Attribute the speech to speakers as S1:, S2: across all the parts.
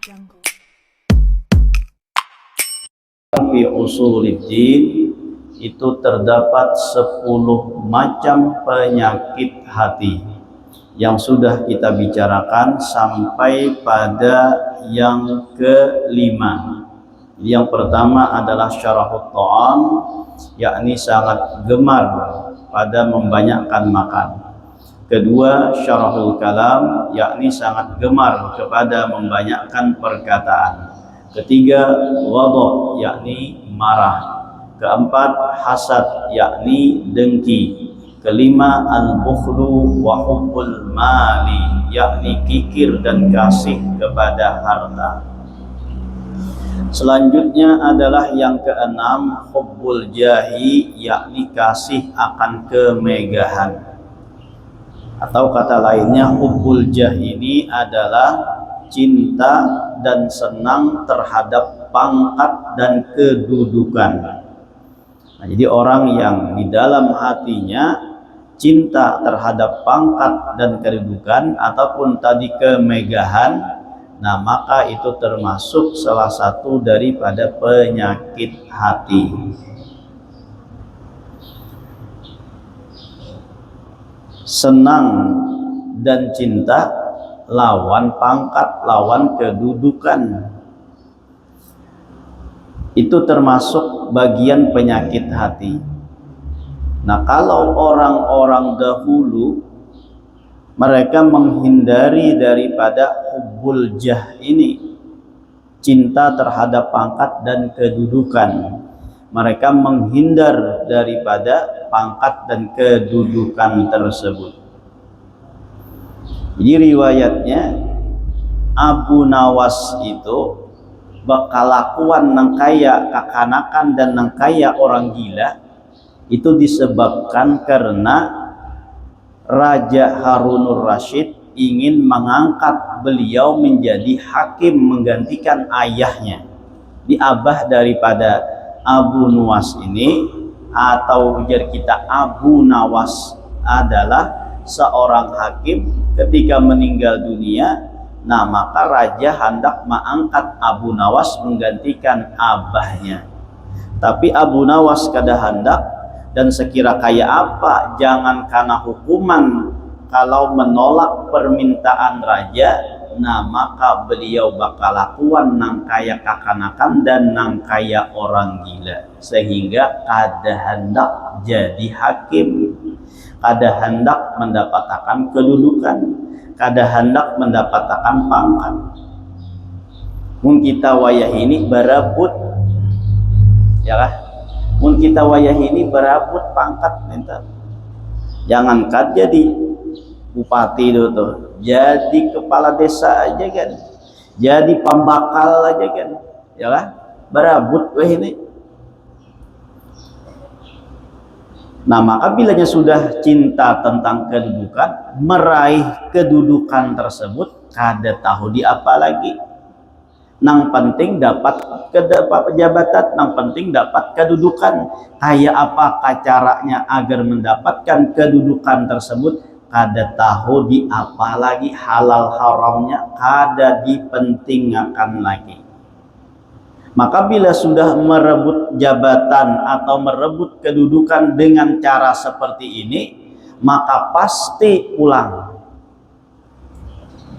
S1: Fi usuluddin itu terdapat 10 macam penyakit hati yang sudah kita bicarakan sampai pada yang kelima. Yang pertama adalah syarahut ta'am, yakni sangat gemar pada membanyakkan makan. Kedua, syarahul kalam, yakni sangat gemar kepada membanyakkan perkataan. Ketiga, ghadab, yakni marah. Keempat, hasad, yakni dengki. Kelima, al-bukhlu wa hubbul mali, yakni kikir dan kasih kepada harta. Selanjutnya adalah yang keenam, hubbul jahi, yakni kasih akan kemegahan. Atau kata lainnya, hubbul jah ini adalah cinta dan senang terhadap pangkat dan kedudukan. Nah, jadi orang yang di dalam hatinya cinta terhadap pangkat dan kedudukan ataupun tadi kemegahan, nah maka itu termasuk salah satu daripada penyakit hati. Senang dan cinta lawan pangkat, lawan kedudukan. Itu termasuk bagian penyakit hati. Nah, kalau orang-orang dahulu mereka menghindari daripada hubbul jah ini, cinta terhadap pangkat dan kedudukan. Mereka menghindar daripada pangkat dan kedudukan tersebut. Jadi riwayatnya Abu Nawas itu bakal lakuan nang kaya kakanakan dan nang kaya orang gila itu disebabkan karena Raja Harunur Rasyid ingin mengangkat beliau menjadi hakim menggantikan ayahnya. Di abah daripada Abu Nuwas ini atau ujar kita Abu Nawas adalah seorang hakim. Ketika meninggal dunia, nah maka raja hendak mengangkat Abu Nawas menggantikan abahnya. Tapi Abu Nawas kada hendak, dan sekira kaya apa jangan karena hukuman kalau menolak permintaan raja, nah maka beliau bakal lakuan nang kaya kakanakan dan nang kaya orang gila, sehingga kada hendak jadi hakim, kada hendak mendapatkan kedudukan, kada hendak mendapatkan pangkat. Mun kita wayah ini berebut, ya lah. Mun kita wayah ini berebut pangkat, minta. Jangankan jadi bupati itu tuh, jadi kepala desa aja kan, jadi pembakal aja kan, ya lah, berebut weh ini. Nah maka bilanya sudah cinta tentang kedudukan, meraih kedudukan tersebut, kada tahu di apa lagi. Nang penting dapat jabatan, nang penting dapat kedudukan. Kayak apakah caranya agar mendapatkan kedudukan tersebut, kada tahu di apa lagi, halal haramnya kada dipentingkan lagi. Maka bila sudah merebut jabatan atau merebut kedudukan dengan cara seperti ini, maka pasti pulang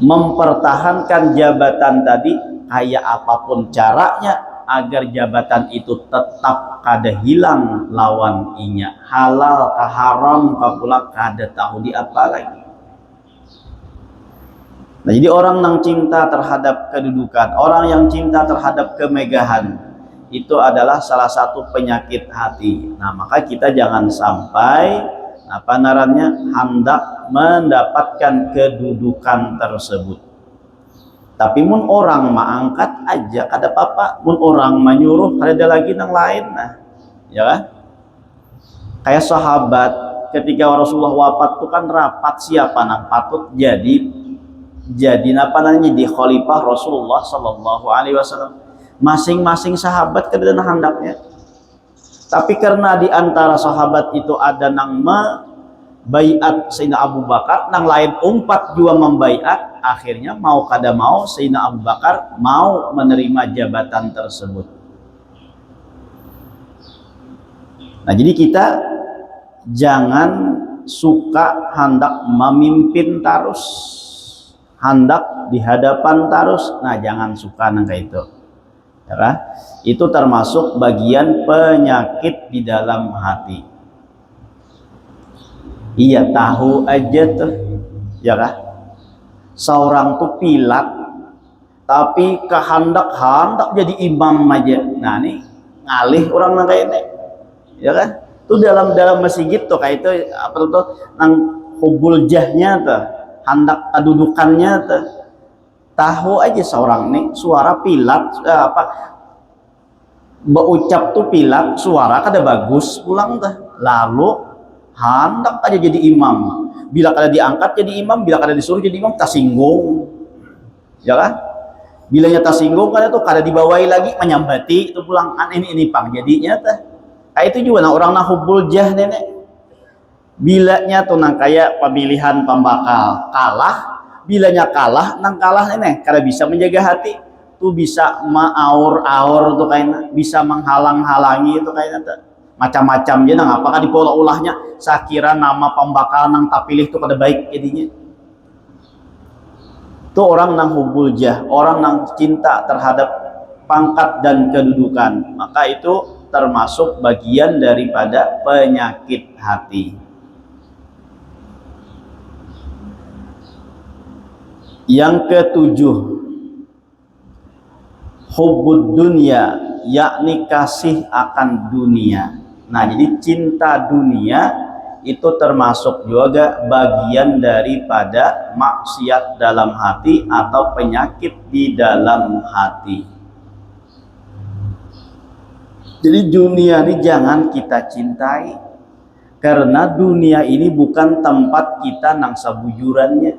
S1: mempertahankan jabatan tadi kayak apapun caranya agar jabatan itu tetap kada hilang lawan inya, halal ka haram ka pula kada tahu di apa lagi. Nah, jadi orang yang cinta terhadap kedudukan, orang yang cinta terhadap kemegahan, itu adalah salah satu penyakit hati. Nah, maka kita jangan sampai apa narannya hendak mendapatkan kedudukan tersebut. Tapi mun orang mengangkat aja kada apa-apa, mun orang menyuruh kada lagi nang lain, nah, ya kan? Kayak sahabat ketika Rasulullah wafat itu kan rapat siapa nang patut jadi apa namanya di khalifah Rasulullah Sallallahu Alaihi Wasallam. Masing-masing sahabat kada hendaknya. Tapi karena di antara sahabat itu ada nang baiat Sayyidina Abu Bakar, nang lain umpat juga membaiat, akhirnya mau kada mau Sayyidina Abu Bakar mau menerima jabatan tersebut. Nah, jadi kita jangan suka hendak memimpin terus, hendak di hadapan terus. Nah, jangan suka nangka itu. Ya kan? Itu termasuk bagian penyakit di dalam hati. Iya, tahu aja tuh, ya kan? Seorang tuh pilat, tapi kehendak jadi imam aja. Nah, nih ngalih orang nang kayak ini, ya kan? Tuh dalam masjid tuh kayak itu apa tuh nang hubul jahnya tuh, hendak kedudukannya tuh. Tahu aja seorang nih suara pilat berucap tuh pilat, suara kada bagus pulang tuh. Lalu hendak aja jadi imam, bila kada diangkat jadi imam, bila kada disuruh jadi imam tersinggung, ya kan? Bilanya tersinggung kada tuh kada dibawahi lagi menyambati itu pulang ini pang jadinya teh. Kayak itu juga nah orang nah hubul jah nenek, bilanya tuh nang kayak pemilihan pembakal kalah, bilanya kalah nang kalah nenek kada bisa menjaga hati tuh, bisa maaur-aur tuh kayaknya, bisa menghalang-halangi itu kayaknya macam-macam aja nang apakah di pola ulahnya sakira nama pembakal nang tapilih tuh kada baik jadinya. Tuh orang nang hubul jah, orang nang cinta terhadap pangkat dan kedudukan, maka itu termasuk bagian daripada penyakit hati. Yang ketujuh, hubbud dunya, yakni kasih akan dunia. Nah, jadi cinta dunia itu termasuk juga bagian daripada maksiat dalam hati atau penyakit di dalam hati. Jadi dunia ini jangan kita cintai, karena dunia ini bukan tempat kita nang sabujurannya.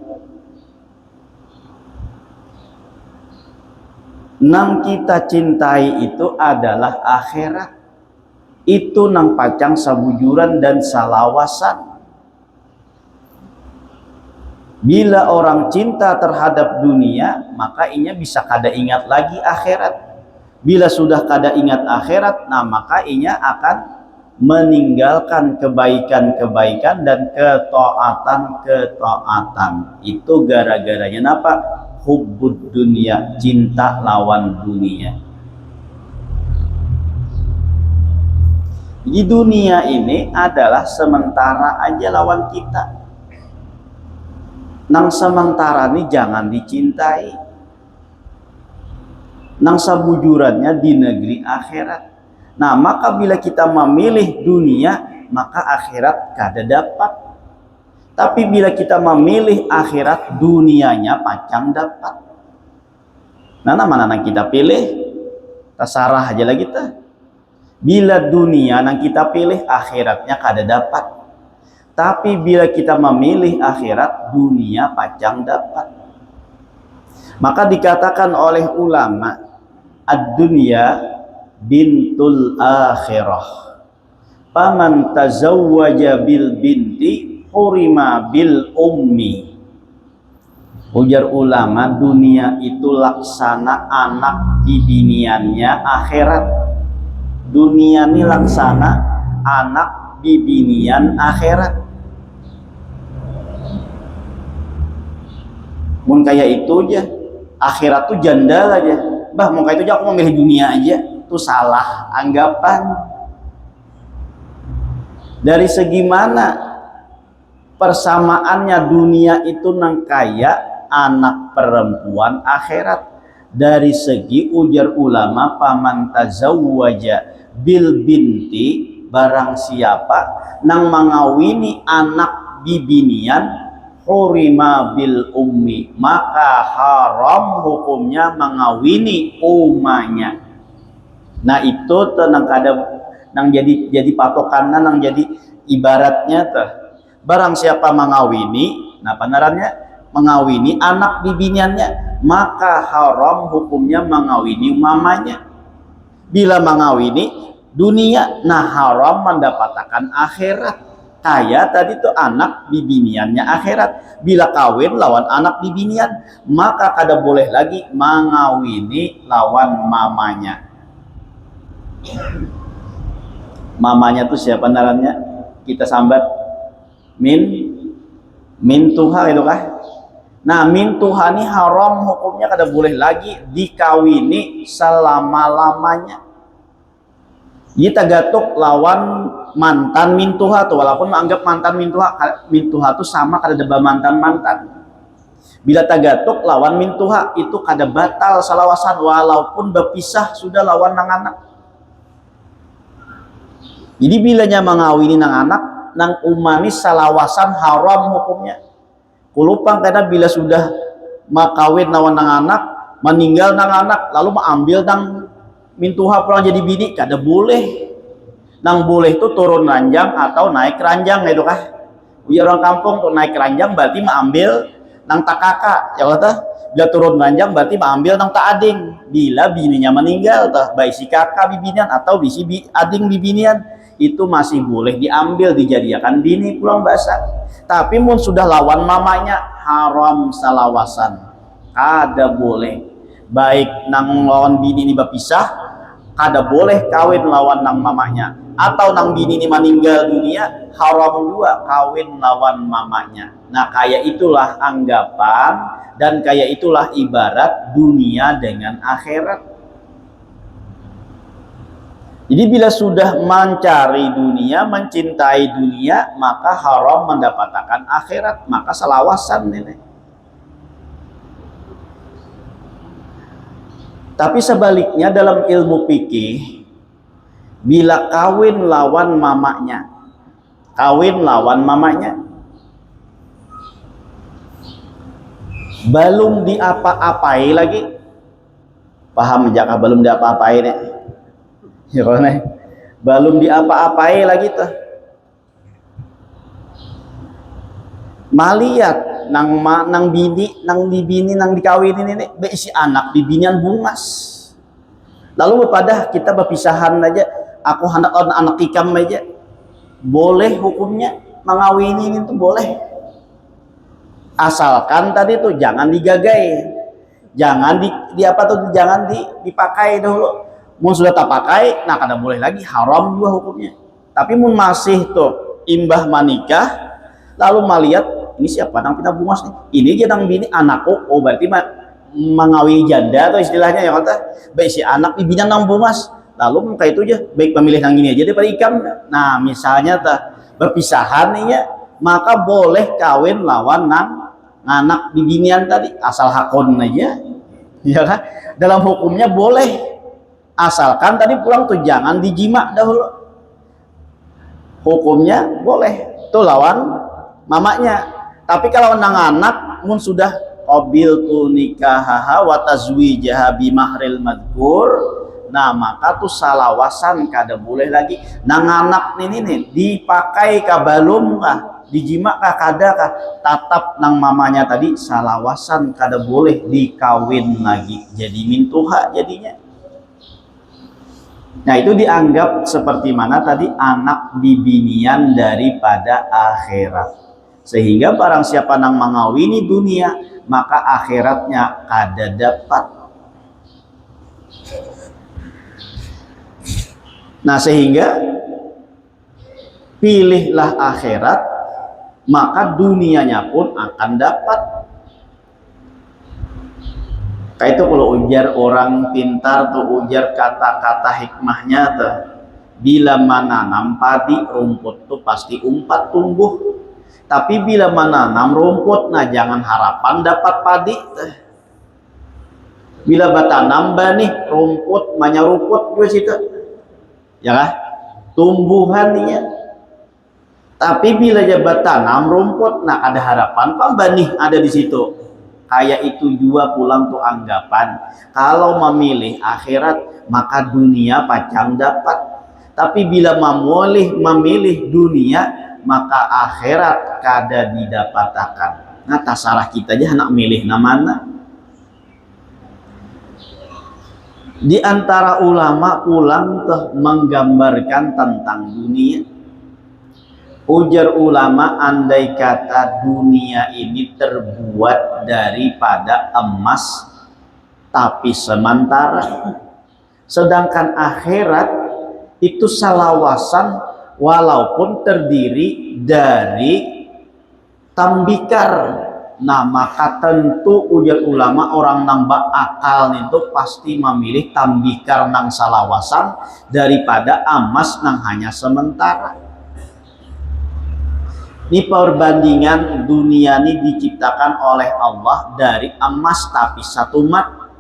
S1: Nang kita cintai itu adalah akhirat. Itu nang pacang sabujuran dan salawasan. Bila orang cinta terhadap dunia, maka inya bisa kada ingat lagi akhirat. Bila sudah kada ingat akhirat, nah maka inya akan meninggalkan kebaikan-kebaikan dan ketaatan-ketaatan. Itu gara-garanya napa? Hubbud dunia, cinta lawan dunia. Di dunia ini adalah sementara aja lawan kita. Nang sementara ini jangan dicintai. Nang sabujurannya di negeri akhirat. Nah, maka bila kita memilih dunia, maka akhirat kada dapat. Tapi bila kita memilih akhirat, dunianya pacang dapat. Nah, mana nang kita pilih? Terserah aja lah kita. Bila dunia nang kita pilih, akhiratnya kada dapat. Tapi bila kita memilih akhirat, dunia pacang dapat. Maka dikatakan oleh ulama, ad-dunya bintul akhirah. Paman tazawwaja bil binti hurima bil ummi. Ujar ulama, dunia itu laksana anak bibiniannya akhirat. Dunia ini laksana anak bibinian akhirat. Mun kayak itu aja, akhirat tuh janda aja. Bah, mau kayak itu aja aku mau milih dunia aja. Itu salah anggapan. Dari segi mana persamaannya dunia itu nang kaya anak perempuan akhirat? Dari segi ujar ulama, paman tazawwaja bil binti, barang siapa nang mengawini anak bibinian, hurima bil ummi, maka haram hukumnya mengawini umanya. Nah, itu tenang kada nang jadi patokanna, nang jadi ibaratnya teh. Barang siapa mengawini, nah benarannya mengawini anak bibiniannya, maka haram hukumnya mengawini mamanya. Bila mengawini dunia, nah haram mendapatkan akhirat. kaya tadi tuh anak bibiniannya akhirat. Bila kawin lawan anak bibinian, maka kada boleh lagi mengawini lawan mamanya. Mamanya tuh siapa narannya? Kita sambat min tuha itu kah? Nah, min tuha ini haram hukumnya, kada boleh lagi dikawini selama-lamanya. Jadi tagatuk lawan mantan min tuha tuh, walaupun menganggap mantan min tuha tuh sama kada deba mantan. Bila tagatuk lawan min tuha itu kada batal salawasan walaupun berpisah sudah lawan nang anak. Jadi bilanya mengawini nang anak nang umani salawasan haram hukumnya. Kulupang karena bila sudah makawin lawan nang anak, meninggal nang anak, lalu mengambil nang mintuha pulang jadi bini, kada boleh. Nang boleh itu turun ranjang atau naik ranjang itu kah? Uya orang kampung tuh naik ranjang berarti mengambil nang tak kakak, ya kata. Bila turun ranjang berarti mengambil nang tak ading. Bila bininya meninggal, baik si kakak bibinian atau bisi ading bibinian, itu masih boleh diambil dijadikan bini pulang basah. Tapi mun sudah lawan mamanya haram salawasan, kada boleh. Baik nang lawan bini ini berpisah, kada boleh kawin lawan nang mamanya. Atau nang bini ini meninggal dunia, haram juga kawin lawan mamanya. Nah, kayak itulah anggapan dan kayak itulah ibarat dunia dengan akhirat. Jadi bila sudah mencari dunia, mencintai dunia, maka haram mendapatkan akhirat, maka salawasan ini. Tapi sebaliknya dalam ilmu fikih, bila kawin lawan mamanya, belum diapa-apai lagi, paham jakah belum diapa-apai nih? Ya, belum diapa-apai lagi tuh. Maliat nang bini nang dikawinin ini beisi anak bibinian bungas. Lalu pada kita berpisahan aja, aku hendak anak ikam aja. Boleh hukumnya mengawinin itu boleh. Asalkan tadi tuh jangan digagai. Jangan jangan dipakai dulu. Mun sudah tak pakai, nah kada boleh lagi, haram juga hukumnya. Tapi mun masih tuh imbah manikah, lalu melihat ini siapa nang pina bungas nih? Ini aja nang bini anakku, oh berarti mengawini janda atau istilahnya ya kata, baik si anak ibinya nang bungas. Lalu kayak itu aja, baik pemilih nang ini aja daripada ikam. Nah misalnya berpisahan nih ya, maka boleh kawin lawan nang anak bibinian tadi, asal hakon aja, ya kan? Dalam hukumnya boleh. Asalkan tadi pulang tuh jangan dijima dahulu. Hukumnya boleh. Tuh lawan mamanya. Tapi kalau nang anak mun sudah qabil tu nikahaha wa tazwijaha bi mahril madkur, nah maka tuh salawasan kada boleh lagi. Nang anak nih dipakai kabalum kah? Dijima kah kada kah? Tatap nang mamanya tadi salawasan kada boleh dikawin lagi. Jadi mintuha jadinya. Nah itu dianggap seperti mana tadi anak bibinian daripada akhirat. Sehingga barang siapa nang mengawini dunia, maka akhiratnya kada dapat. Nah sehingga pilihlah akhirat, maka dunianya pun akan dapat. Kayak itu kalau ujar orang pintar tuh ujar kata-kata hikmahnya tuh, bila menanam padi rumput tuh pasti umpat tumbuh, tapi bila menanam rumput nah jangan harapan dapat padi tuh. Bila batanam banih rumput manyaruput juga situ ya kah tumbuhannya, tapi bila jabat tanam rumput nah ada harapan pembanih ada di situ. Kayak itu juga pulang tuh anggapan kalau memilih akhirat maka dunia pacang dapat, tapi bila memilih dunia maka akhirat kada didapatakan. Nah tasalah kita aja nak milih namana. Di antara ulama pulang tuh menggambarkan tentang dunia, Ujar ulama, andai kata dunia ini terbuat daripada emas tapi sementara, sedangkan akhirat itu salawasan walaupun terdiri dari tambikar. Nah maka tentu ujar ulama orang nambah akal itu pasti memilih tambikar nang salawasan daripada emas nang hanya sementara. Ini perbandingan dunia ini diciptakan oleh Allah dari emas tapi satu mat.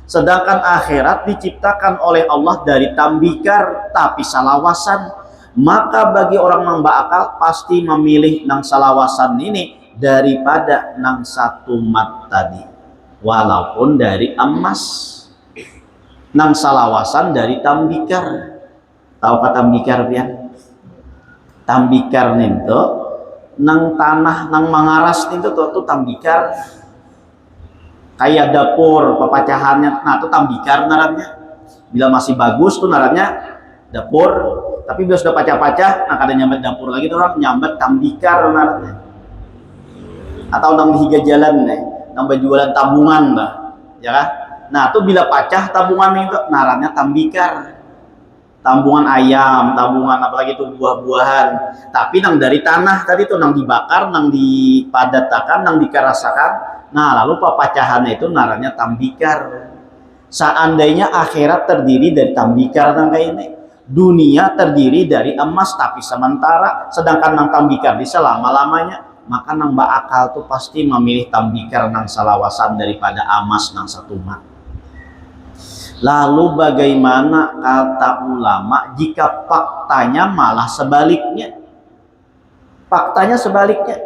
S1: Sedangkan akhirat diciptakan oleh Allah dari tambikar tapi salawasan. Maka bagi orang nang akal pasti memilih nang salawasan ini daripada nang satu mat tadi. Walaupun dari emas. Nang salawasan dari tambikar. Tahu kata tambikar pian? Tambikar itu nang tanah nang mangaras itu tuh tambikar, kayak dapur pepacahannya, nah itu tambikar narannya. Bila masih bagus tuh narannya dapur, tapi bila sudah pacah-pacah nah kadang nyambat dapur lagi tuh orang nyambat tambikar narannya. Atau nang higa jalan nih nang jualan tabungan bah ya kan, nah tuh bila pacah tabungan itu narannya tambikar. Tambungan ayam, tabungan apalagi itu buah-buahan. Tapi nang dari tanah tadi tuh nang dibakar, nang dipadatakan, nang dikerasakan. Nah lalu pecahannya itu naranya tambikar. Seandainya akhirat terdiri dari tambikar nang kayak ini, dunia terdiri dari emas tapi sementara, sedangkan nang tambikar di selama-lamanya, maka nang akal tuh pasti memilih tambikar nang salawasan daripada emas nang satu mat. Lalu bagaimana kata ulama jika faktanya malah sebaliknya? Faktanya sebaliknya,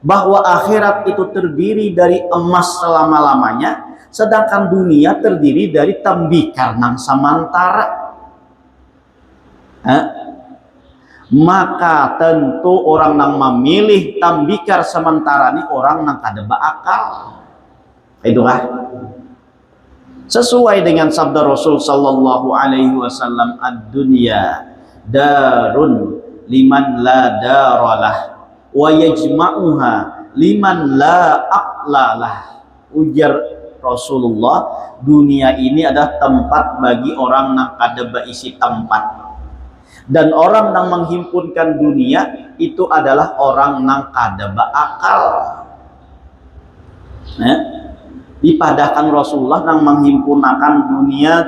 S1: bahwa akhirat itu terdiri dari emas selama-lamanya, sedangkan dunia terdiri dari tambikar nang samantara. Maka tentu orang nang memilih tambikar sementara ini orang nang kada beakal. Itulah sesuai dengan sabda Rasul sallallahu alaihi wasallam, ad-dunya darun liman la daralah wa yajma'uha liman la aqlalah. Ujar Rasulullah, dunia ini adalah tempat bagi orang yang kada berisi tempat, dan orang yang menghimpunkan dunia itu adalah orang yang kada beakal. Dipadahkan Rasulullah nang menghimpunakan dunia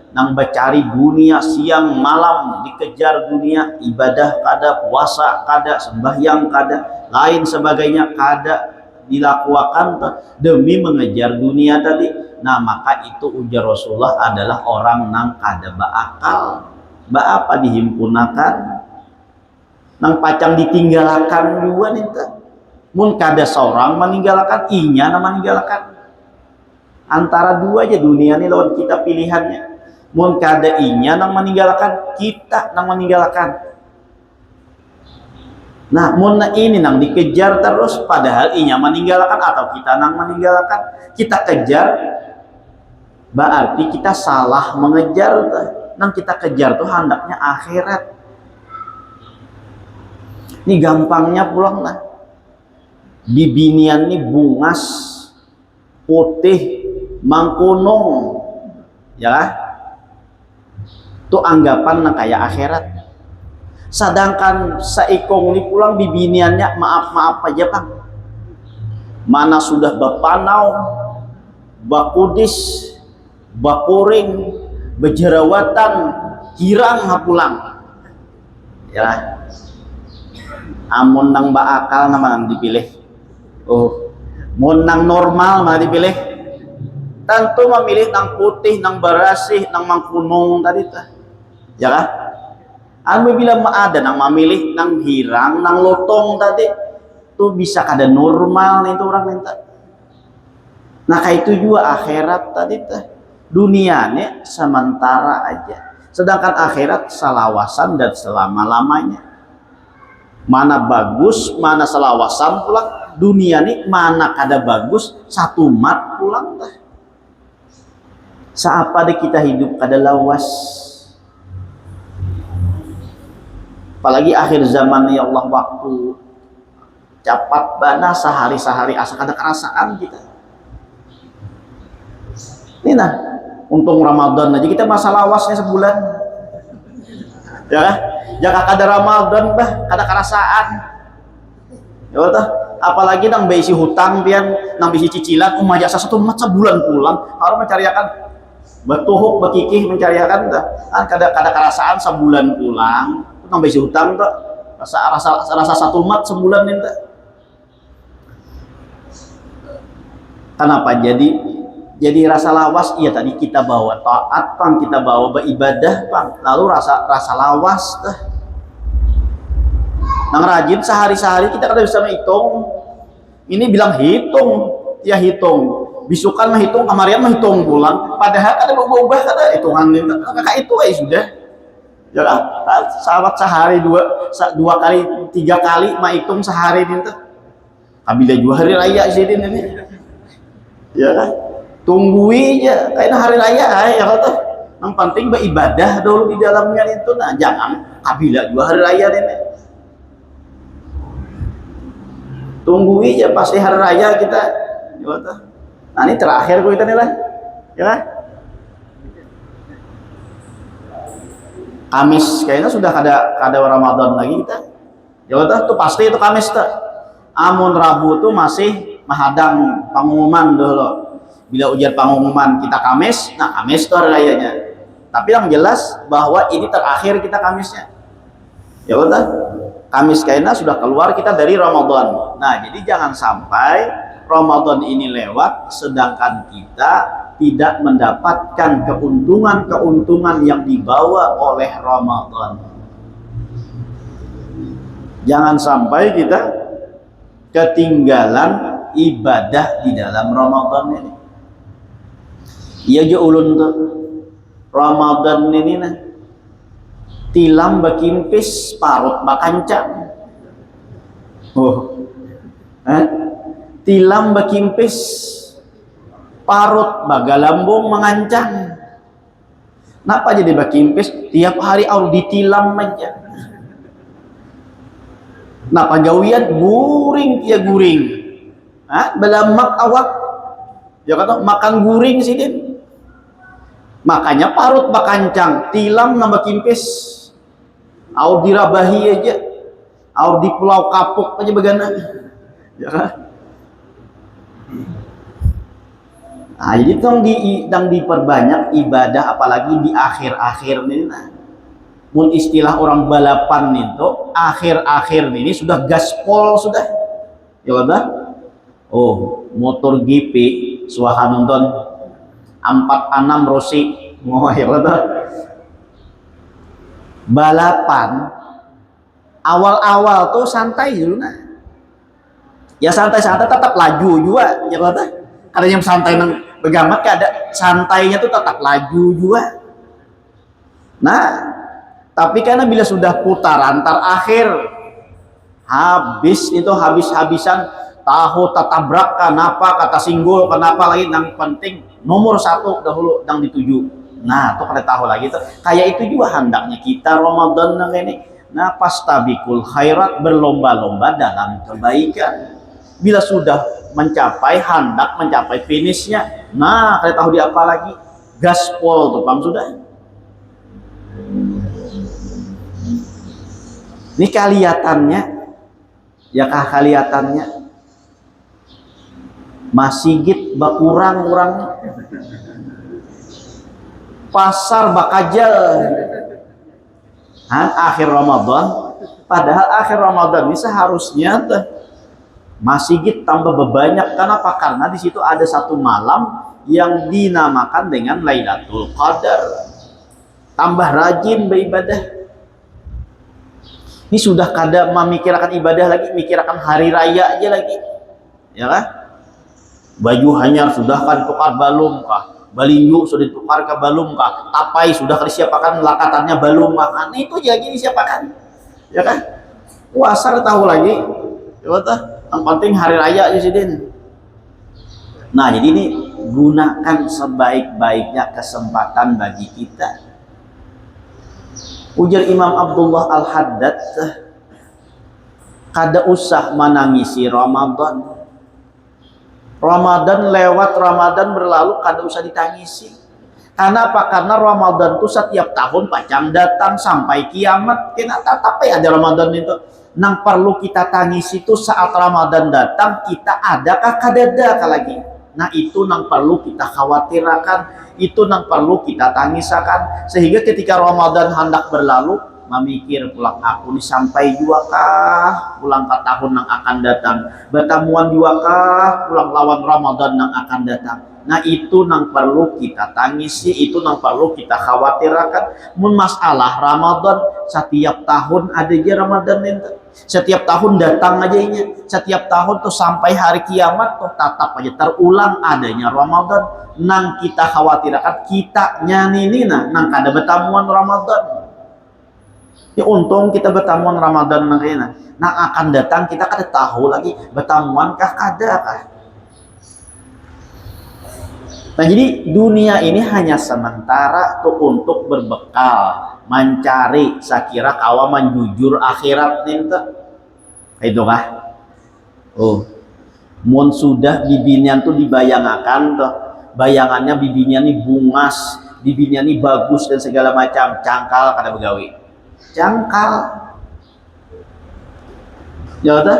S1: nang bercari dunia siang malam, dikejar dunia, ibadah kada, puasa kada, sembahyang kada, lain sebagainya kada dilakukan demi mengejar dunia tadi. Nah maka itu ujar Rasulullah adalah orang nang kada beakal. Apa dihimpunakan nang pacang ditinggalkan juga nih, mun kada seorang meninggalkan inya nama meninggalkan. Antara dua aja dunia ini lawan kita pilihannya. Mun kada inya nang meninggalkan, kita nang meninggalkan. Nah mun ini nang dikejar terus padahal inya meninggalkan atau kita nang meninggalkan, kita kejar berarti kita salah mengejar. Nang kita kejar tuh hendaknya akhirat. Ini gampangnya pulang lah. Bibinian nih bungas putih mangkunung ya, itu anggapan nah kayak akhirat. Sedangkan saikong ini pulang bibiniannya maaf aja bang, mana sudah bapanau, bakudis, bakuring, bejerawatan, hirang pulang ya. Amun nang bakal nama nang dipilih, mun nang normal mah dipilih. Tentu memilih nang putih, nang berasih, nang mangkunung tadi tuh. Ya kan? Anu bila ada nang memilih nang hirang, nang lotong tadi tuh bisa kada normal itu orang minta. Nah kayak itu juga akhirat tadi tuh. Dunianya sementara aja. Sedangkan akhirat salawasan dan selama-lamanya. Mana bagus, mana salawasan pulang. Dunia ini mana kada bagus, satu mat pulang dah. Saapa deh kita hidup kada lawas. Apalagi akhir zaman ya Allah, waktu cepat bana sehari-sehari asa kada kerasaan kita. Ini nah, untung Ramadan aja kita masa lawasnya sebulan. Ya kan? Jangan kada Ramadan bah, kada kerasaan. Ya Allah, apalagi nang beisi hutang pian, nang beisi cicilan, jasa satu mat sebulan pulang, harus mencariakan batuhuk bekikih mencariakan dah. Kada kerasaan sebulan pulang, nang beisi hutang tuh rasa satu mat sebulan ini tuh. Kenapa jadi rasa lawas? Iya tadi kita bawa taat pang, kita bawa beribadah pang, lalu rasa lawas dah. Nang rajin sehari-sehari kita kada bisa menghitung. Ini bilang hitung, ya hitung. Bisukan menghitung, kamarian menghitung pulang. Padahal kada berubah kada hitungan ini. Kakak itu aja sudah. Ya kan? Sahabat sehari dua kali, 3 kali menghitung sehari ini tuh. Kabila dua hari raya sih ini. Ya kan? Tunggui aja kayak hari raya ya kan. Yang penting beribadah dulu di dalamnya itu. Nah, jangan kabila 2 hari raya ini. Tunggui aja pasti hari raya kita. Ya kan? Nah, ini terakhir kita nih lah. Ya kan? Kamis kayaknya sudah kada Ramadan lagi kita. Ya kan? Tuh pasti itu Kamis tuh. Amun Rabu tuh masih menghadang pengumuman dulu. Bila ujar pengumuman kita Kamis, nah Kamis itu hari rayanya. Tapi yang jelas bahwa ini terakhir kita Kamisnya. Ya udah, Kamis kayaknya sudah keluar kita dari Ramadan. Nah, jadi jangan sampai Ramadan ini lewat sedangkan kita tidak mendapatkan keuntungan yang dibawa oleh Ramadan. Jangan sampai kita ketinggalan ibadah di dalam Ramadan ini. Iya jo ulun tuh Ramadan ini nah tilam bakimpis parut bakancang. Tilam bakimpis parut bagalambung mengancang. Kenapa jadi bakimpis? Tiap hari au ditilam aja. Napa gawian guring ya guring. Belamak awak. Ya kata makan guring sih din. Makanya parut bakancang, tilam nambah kimpis. Au dirabahi aja. Au di Pulau Kapuk aja begana. Ya kan? Nah, jadi dang diperbanyak ibadah apalagi di akhir-akhir ini. Nah, mun istilah orang balapan itu akhir-akhir ini sudah gaspol sudah. Ya udah. Oh, motor GP suaha nonton 46 Rossi mau ya betul. Balapan awal-awal tuh santai dulu nah. Ya santai-santai tetap laju juga ya betul. Ada yang santai nang begamat ada santainya tuh tetap laju juga. Nah, tapi karena bila sudah putaran terakhir habis-habisan tahu tatabrak kenapa kata singgul kenapa lagi yang penting nomor 1 dahulu yang dituju. Nah tuh kada tahu lagi tuh kayak itu juga hendaknya kita Ramadan ini. Nah pastabikul khairat berlomba-lomba dalam kebaikan. Bila sudah hendak mencapai finishnya, nah kada tahu di apa lagi gaspol tuh pam sudah. Ini kelihatannya ya kelihatannya masjid bakurang-kurang, pasar bakajal akhir Ramadan. Padahal akhir Ramadan ini seharusnya masjid tambah berbanyak. Kenapa? Karena di situ ada satu malam yang dinamakan dengan Lailatul Qadar. Tambah rajin beribadah. Ini sudah kada memikirkan ibadah lagi, mikirkan hari raya aja lagi, ya kan? Baju hanyar sudah kan tukar balum kah, balinyu sudah ditukar ke balum kah, tapai sudah disiapkan lakatannya balum kah, itu lagi disiapkan, ya kan? Puasa tahu lagi, ya betul. Yang penting hari raya aja sih din. Nah jadi ini gunakan sebaik-baiknya kesempatan bagi kita. Ujar Imam Abdullah Al-Haddad, kada usah menangisi Ramadan. Ramadan lewat, Ramadan berlalu, kada usah ditangisi. Karena apa? Karena Ramadan itu setiap tahun pacang datang sampai kiamat. Kenapa? Tapi ada Ramadan itu. Nang perlu kita tangisi itu saat Ramadan datang, kita adakah kadada lagi. Nah itu nang perlu kita khawatirkan, itu nang perlu kita tangisakan. Sehingga ketika Ramadan hendak berlalu, memikir pulang aku ini sampai juakah pulang ke tahun yang akan datang, bertemuan juakah pulang lawan Ramadan yang akan datang. Nah itu nang perlu kita tangisi, itu nang perlu kita khawatirkan. Mun masalah Ramadan setiap tahun ada aja Ramadan itu, setiap tahun datang aja ini, setiap tahun tuh sampai hari kiamat tuh tatap aja terulang adanya Ramadan. Nang kita khawatirkan kita nyaninina nang kada bertemuan Ramadan. Ya untung kita bertamuan Ramadan nantinya. Nah akan datang kita kada tahu lagi bertamuan kah kada kah. Nah jadi dunia ini hanya sementara tuh untuk berbekal mencari sakira kawaman jujur akhirat ninta. Itu kah? Oh, mun sudah bibinya tuh dibayangakan tuh, bayangannya bibinya nih bungas, bibinya nih bagus dan segala macam, cangkal kada begawi. Jangkal ya udah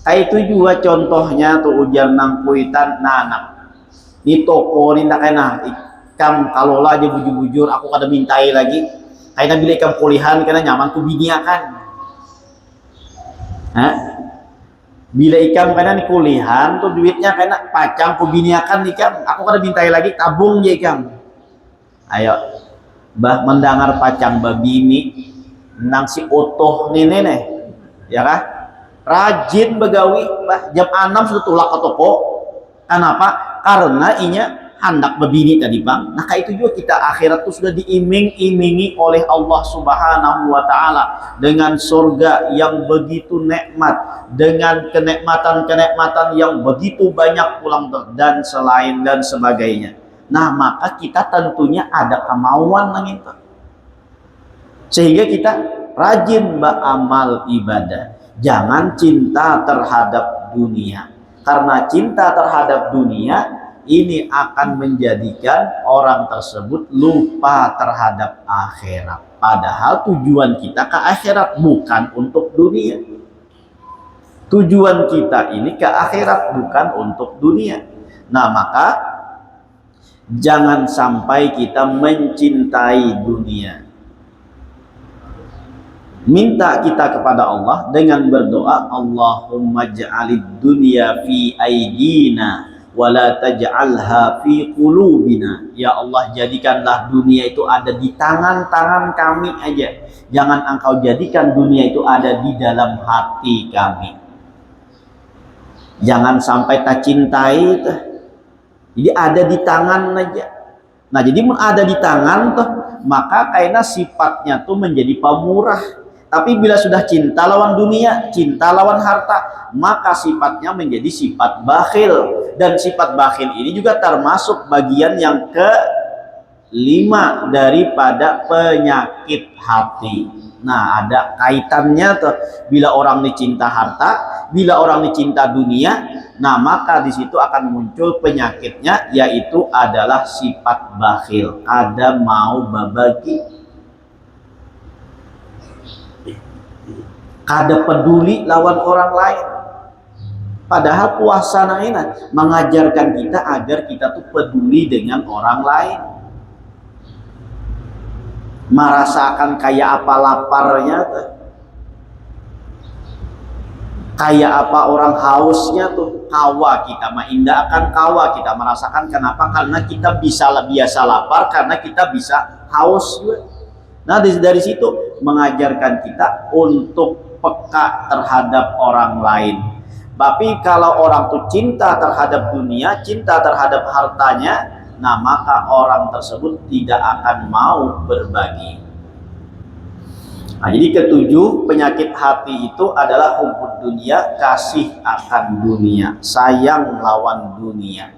S1: kayak itu juga contohnya tuh ujar nang kuitan nanak di toko ini tak kena ikam kalau lah aja bujur-bujur aku kada mintai lagi kayaknya bila ikam kulihan karena nyaman ku biniakan bila ikam karena nih kulihan tuh duitnya kena pacang ku biniakan ikam aku kada mintai lagi tabung ya ikam. Ayo bah mendengar pacang babini nang si otoh nene ya kah rajin begawi bah jam 6 sudah tulak ke toko. Kenapa? Karena inya hendak babini tadi bang. Nah kayak itu juga kita akhirat tuh sudah diiming-imingi oleh Allah Subhanahu wa taala dengan surga yang begitu nikmat, dengan kenikmatan-kenikmatan yang begitu banyak pulang dan selain dan sebagainya. Nah maka kita tentunya ada kemauan nang itu sehingga kita rajin beramal ibadah. Jangan cinta terhadap dunia, karena cinta terhadap dunia ini akan menjadikan orang tersebut lupa terhadap akhirat. Padahal tujuan kita ke akhirat bukan untuk dunia. Tujuan kita ini ke akhirat bukan untuk dunia. Nah maka jangan sampai kita mencintai dunia. Minta kita kepada Allah dengan berdoa, Allahumma ja'alid dunya fi aidina wa la taj'alha fi qulubina. Ya Allah, jadikanlah dunia itu ada di tangan-tangan kami aja. Jangan engkau jadikan dunia itu ada di dalam hati kami. Jangan sampai tak cintai. Jadi ada di tangan aja. Nah jadi ada di tangan tuh, maka kayaknya sifatnya tuh menjadi pemurah. Tapi bila sudah cinta lawan dunia, cinta lawan harta, maka sifatnya menjadi sifat bakhil. Dan sifat bakhil ini juga termasuk bagian yang kelima daripada penyakit hati. Nah ada kaitannya tuh, bila orang ini cinta harta, bila orang ini cinta dunia, nah maka di situ akan muncul penyakitnya, yaitu adalah sifat bakhil. Ada mau berbagi, kada peduli lawan orang lain. Padahal puasa naina mengajarkan kita agar kita tuh peduli dengan orang lain, merasakan kayak apa laparnya tuh, kayak apa orang hausnya tuh. Kawa kita mah indah akan kawa kita merasakan. Kenapa? Karena kita bisa biasa lapar, karena kita bisa haus juga. Nah dari situ mengajarkan kita untuk peka terhadap orang lain. Tapi kalau orang tuh cinta terhadap dunia, cinta terhadap hartanya, nah maka orang tersebut tidak akan mau berbagi. Nah, jadi ketujuh penyakit hati itu adalah hubbud dunia, kasih akan dunia, sayang lawan dunia.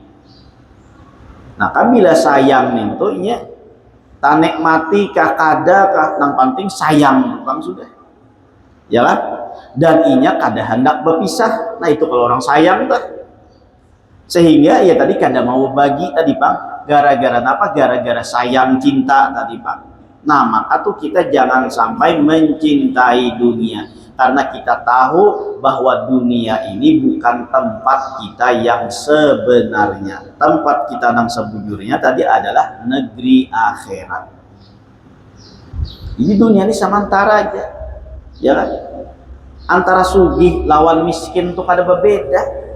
S1: Nah kan bila sayang itu ya tanek mati kah kada kah nang penting sayang tukang sudah, ya kan? Dan inya kada hendak berpisah. Nah itu kalau orang sayang tuh, sehingga ya tadi kada mau bagi tadi Pak, gara-gara apa? Gara-gara sayang cinta tadi Pak. Nah maka tuh kita jangan sampai mencintai dunia, karena kita tahu bahwa dunia ini bukan tempat kita yang sebenarnya. Tempat kita yang sebujurnya tadi adalah negeri akhirat. Ini dunia ini sementara aja, ya kan? Antara sugih lawan miskin tuh kada berbeda.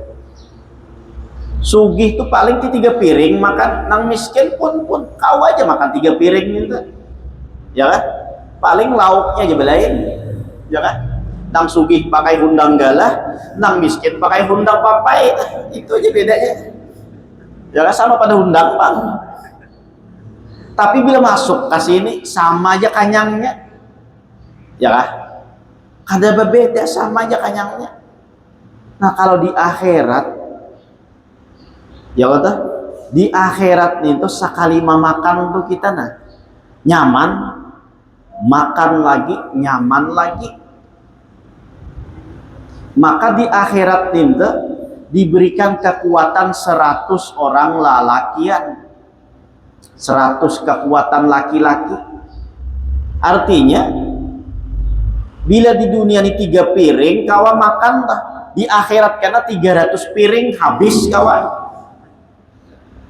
S1: Sugih tuh paling 3 piring makan, nang miskin pun kau aja makan 3 piring minta, ya kan? Paling lauknya aja belain, ya kan? Nang sugih pakai hundang galah, nang miskin pakai hundang papai, itu aja bedanya, ya kan? Sama pada hundang Bang, tapi bila masuk ke sini sama aja kanyangnya, ya kan? Kada berbeda, sama aja kanyangnya. Nah kalau di akhirat, ya betul, di akhirat itu sekali makan tuh kita nah nyaman, makan lagi nyaman lagi. Maka di akhirat itu diberikan kekuatan 100 orang lalakian, 100 kekuatan laki-laki. Artinya bila di dunia ini 3 piring kawan makan lah, di akhirat karena 300 piring habis kawan.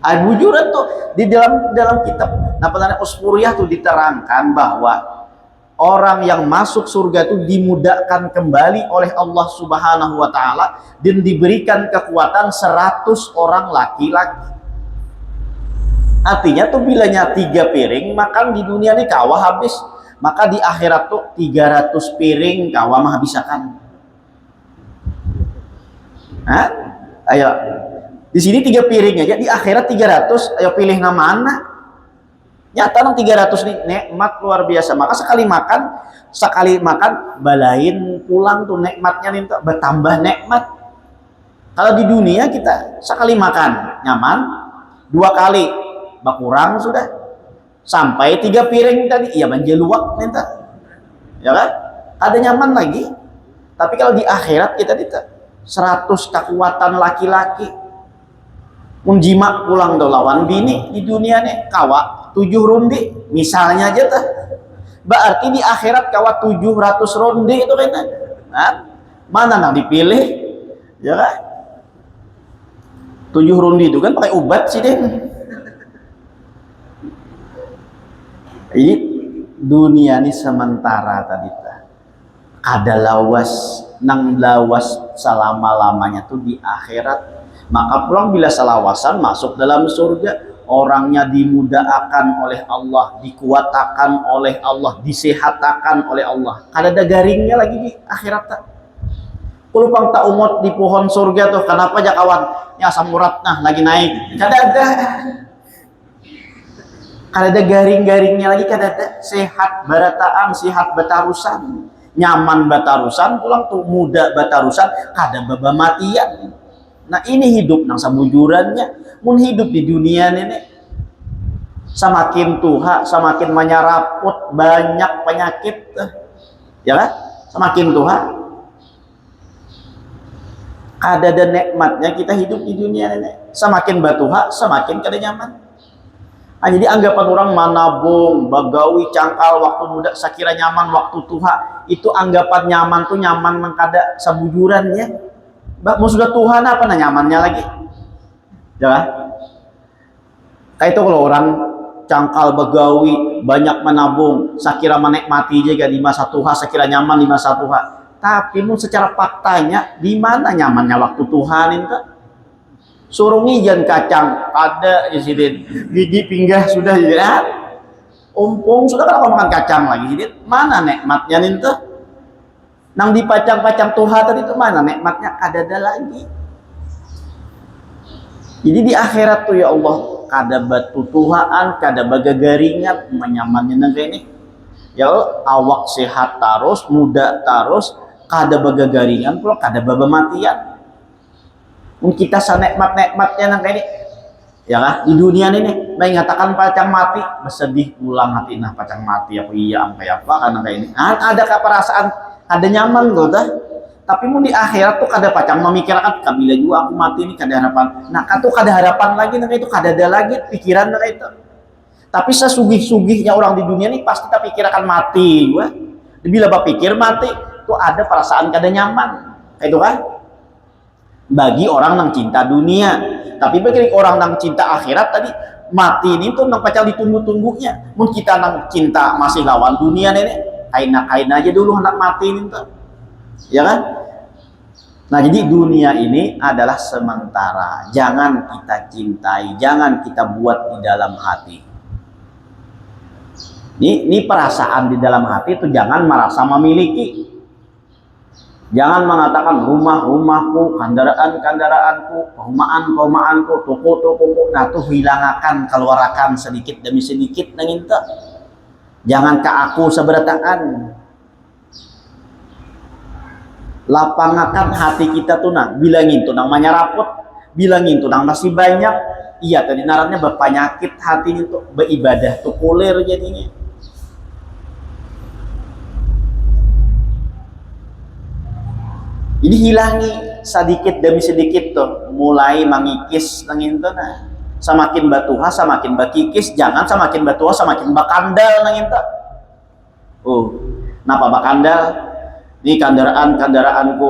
S1: Bujuran tuh di dalam kitab namanya Usfuriyah tuh diterangkan bahwa orang yang masuk surga itu dimudahkan kembali oleh Allah Subhanahu wa taala dan diberikan kekuatan 100 orang laki-laki. Artinya tuh bilanya 3 piring makan di dunia ini kawah habis, maka di akhirat tuh 300 piring kawah menghabiskan. Hah? Ayo. Di sini 3 piring aja, di akhirat 300, ayo pilih nama mana? Nyata nang 300 nih, nikmat luar biasa. Maka sekali makan balain pulang tuh nikmatnya nih bertambah nikmat. Kalau di dunia kita sekali makan nyaman, 2 kali berkurang sudah. Sampai 3 piring tadi, iya menjeluak minta, ya kan? Ada nyaman lagi. Tapi kalau di akhirat kita 100 kekuatan laki-laki, menjimak pulang do lawan bini. Di dunia nih kawa 7 ronde misalnya aja tuh, berarti di akhirat kawa 700 ronde itu kan. Nah, mana nang dipilih, ya kan? 7 ronde itu kan pakai obat sih deh. Ini dunia ini sementara tadi ta. Ada lawas nang lawas selama-lamanya tuh di akhirat. Maka pulang bila selawasan masuk dalam surga, orangnya dimudahkan oleh Allah, dikuatakan oleh Allah, disehatakan oleh Allah. Kada ada garingnya lagi di akhirat tak. Kulupang tak umut di pohon surga tuh, kenapa aja kawan? Ya asam urat nah lagi naik. Kada ada. Kada ada garing-garingnya lagi, kada ada. Sehat barataan, sehat batarusan, nyaman batarusan, pulang tuh muda batarusan, kada baba matian. Nah ini hidup nang sabujurannya. Mun hidup di dunia ini semakin tuha, semakin menyeraput banyak penyakit, ya kan? Semakin tuha, kada ada nikmatnya kita hidup di dunia ini. Semakin batuha, semakin kada nyaman. Nah, jadi anggapan orang manabung, bagawi, cangkal waktu muda, sakira nyaman waktu tuha, itu anggapan nyaman tuh nyaman nang kada sabujurannya. Mau sudah Tuhan apa nah nyamannya lagi, ya. Kayak itu kalau orang cangkal begawi banyak menabung, sakira menikmati juga di masa Tuhan, sakira nyaman di masa Tuhan. Tapi mau secara faktanya di mana nyamannya waktu Tuhan itu? Suruh ngijan kacang ada di sini, gigi pinggah sudah ya, umpung sudah kalau makan kacang lagi, jadi mana nikmatnya itu? Nang dipacang-pacang Tuhan tadi itu mana nikmatnya? Kada ada lagi. Jadi di akhirat tuh ya Allah kada batu tuhaan, kada bagagaringan menyamannya negeri ini. Ya Allah, awak sehat terus, muda terus, kada bagagaringan pula kada baba matian. Kita sanikmat-nikmatnya nang ini. Ya kan? Di dunia ini mengatakan pacang mati, bersedih pulang hati, nah pacang mati aku iya kayak apa karena kayak ini. Ada perasaan, ada nyaman tuh dah. Tapi mau di akhirat tuh kada pacang memikirkan kabila juga aku mati ini kada harapan. Nah kan tuh kada harapan lagi, nah itu kada ada lagi pikiran nah itu. Tapi sesugih-sugihnya orang di dunia ini pasti tak pikir akan mati gua. Bila berpikir mati tuh ada perasaan kada nyaman. Itu kan? Bagi orang yang cinta dunia. Tapi bagi orang yang cinta akhirat tadi mati ini tuh nang pacang ditunggu-tunggunya. Mungkin kita nang cinta masih lawan dunia nenek. Kain aja dulu hendak mati ini tuh. Ya kan? Nah jadi dunia ini adalah sementara. Jangan kita cintai, jangan kita buat di dalam hati. Ini perasaan di dalam hati itu jangan merasa memiliki. Jangan mengatakan rumah-rumahku, kendaraan-kendaraanku, perumahan-perumahanku, toko-tokoku. Nah tuh hilangakan, keluarkan sedikit demi sedikit nanginta. Jangan ke aku seberataan. Lapangakan hati kita tuh nang bilangin tuh nang menyeraput, bilangin tuh nang masih banyak. Iya tadi narannya berpenyakit hatinya tuh beribadah tuh kulir jadinya. Ini hilangi sedikit demi sedikit tuh, mulai mengikis nangin tuh nah. Semakin batuha semakin bakikis, jangan semakin batuha semakin bakandal nangin tuh. Napa bakandal? Ini kendaraanku,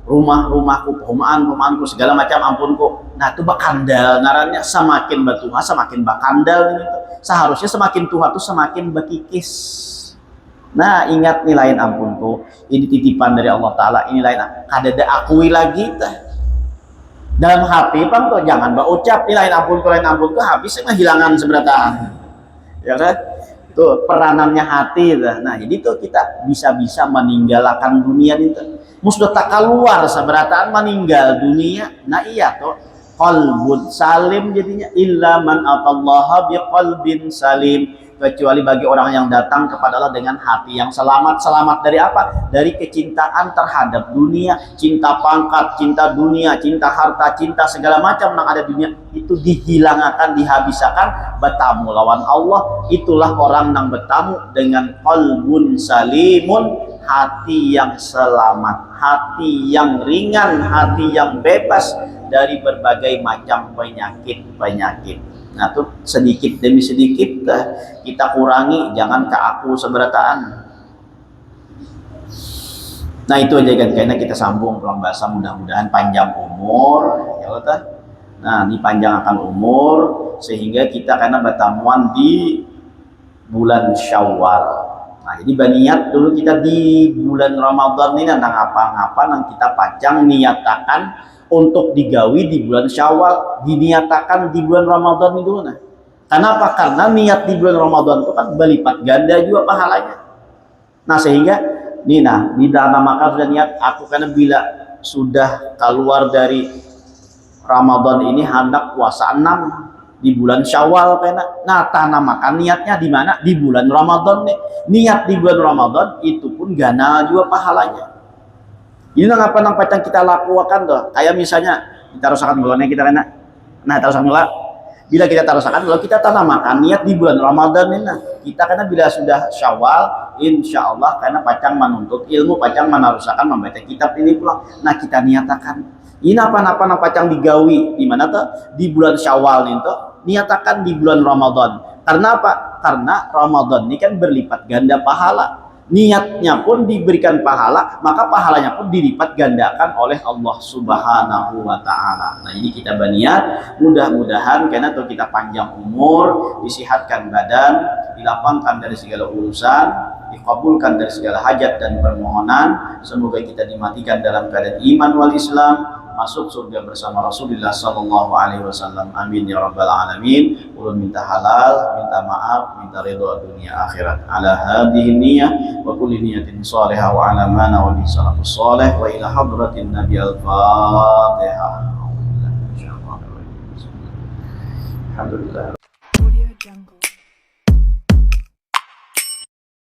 S1: rumahku, perumahanku, segala macam ampunku. Nah itu bakandal ngarannya, semakin batuha semakin bakandal gitu. Seharusnya semakin tuha tuh semakin bakikis. Nah ingat nilai ampunku, ini titipan dari Allah Ta'ala, ini lain kada ada akui lagi dalam hati pang tuh jangan berucap nilai ampunku habis kehilangan seberataan. Ya kan? Tuh peranannya hati tuh. Nah jadi tuh kita bisa meninggalkan dunia itu musuh tak keluar seberataan meninggal dunia. Nah iya tuh qalbun salim jadinya illa man atallaha biqalbin salim, kecuali bagi orang yang datang kepada Allah dengan hati yang selamat. Selamat dari apa? Dari kecintaan terhadap dunia, cinta pangkat, cinta dunia, cinta harta, cinta segala macam yang ada di dunia itu dihilangkan, dihabiskan, bertamu lawan Allah. Itulah orang yang bertamu dengan qalbun salimun, hati yang selamat, hati yang ringan, hati yang bebas dari berbagai macam penyakit. Nah tuh sedikit demi sedikit kita kurangi, jangan ke aku seberataan. Nah itu aja kan, karena kita sambung pulang bahasa, mudah-mudahan panjang umur ya Allah. Nah dipanjangkan umur sehingga kita karena bertamuan di bulan Syawal. Nah jadi berniat dulu kita di bulan Ramadan ini tentang apa-apa yang kita pacang niatakan untuk digawi di bulan Syawal, diniatakan di bulan Ramadan itu. Nah kenapa? Karena niat di bulan Ramadan itu kan berlipat ganda juga pahalanya. Nah sehingga dinamakan sudah niat aku, karena bila sudah keluar dari Ramadan ini hendak puasa 6 di bulan Syawal karena tanamakan niatnya di mana? Di bulan Ramadan nih. Niat di bulan Ramadan itu pun gana juga pahalanya. Ini apa nang pacang kita lakukan tuh. Kayak misalnya kita rasakan bulannya kita kena. Nah, taruhkan mula. Bila kita taruhkan kalau kita tanamakan niat di bulan Ramadan ini, kita karena bila sudah Syawal, insya Allah karena pacang menuntut ilmu, pacang menarusakan membaca kitab ini pulang. Nah, kita niatakan ini apa-apa nang pacang digawi di mana tuh? Di bulan Syawal nih tuh. Niatakan di bulan Ramadan. Karena apa? Karena Ramadan ini kan berlipat ganda pahala. Niatnya pun diberikan pahala, maka pahalanya pun dilipat gandakan oleh Allah Subhanahu wa Ta'ala. Nah ini kita berniat, mudah-mudahan karena tuh kita panjang umur, disihatkan badan, dilapangkan dari segala urusan, dikabulkan dari segala hajat dan permohonan. Semoga kita dimatikan dalam keadaan iman wal Islam, masuk surga bersama Rasulullah Sallallahu Alaihi Wasallam. Amin ya Rabbal Alamin. Ulun minta halal, minta maaf, minta ridha dunia akhirat. Ala hadhihi niyyah wa kulli niyatin salihah wa ala ma nawi salafus salih wa ila hadratin Nabi al-Fatihah. Alhamdulillah.